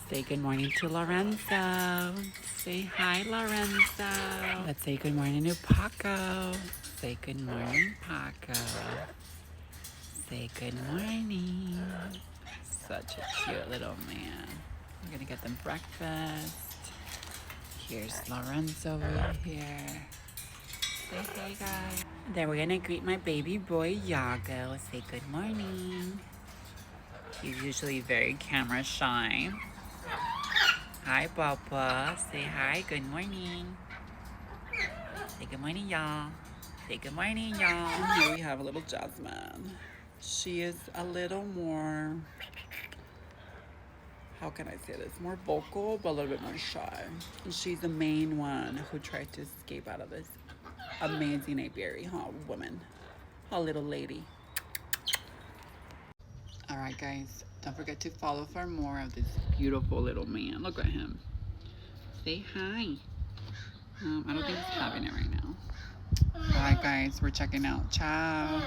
Say good morning to Lorenzo. Say hi, Lorenzo. Let's say good morning to Paco. Say good morning, Paco. Say good morning. Such a cute little man. We're gonna get them breakfast. Here's Lorenzo over here. Say hey, guys. Then we're gonna greet my baby boy, Yago. Say good morning. He's usually very camera shy. Hi, Papa. Say hi. Good morning. Say good morning, y'all. Say good morning, y'all. And here we have a little Jasmine. She is a little more, how can I say this? More vocal, but a little bit more shy. And she's the main one who tried to escape out of this amazing apiary, huh, woman? Huh, little lady. All right, guys. Don't forget to follow for more of this beautiful little man. Look at him. Say hi. I don't think he's having it right now. Alright guys, we're checking out. Ciao.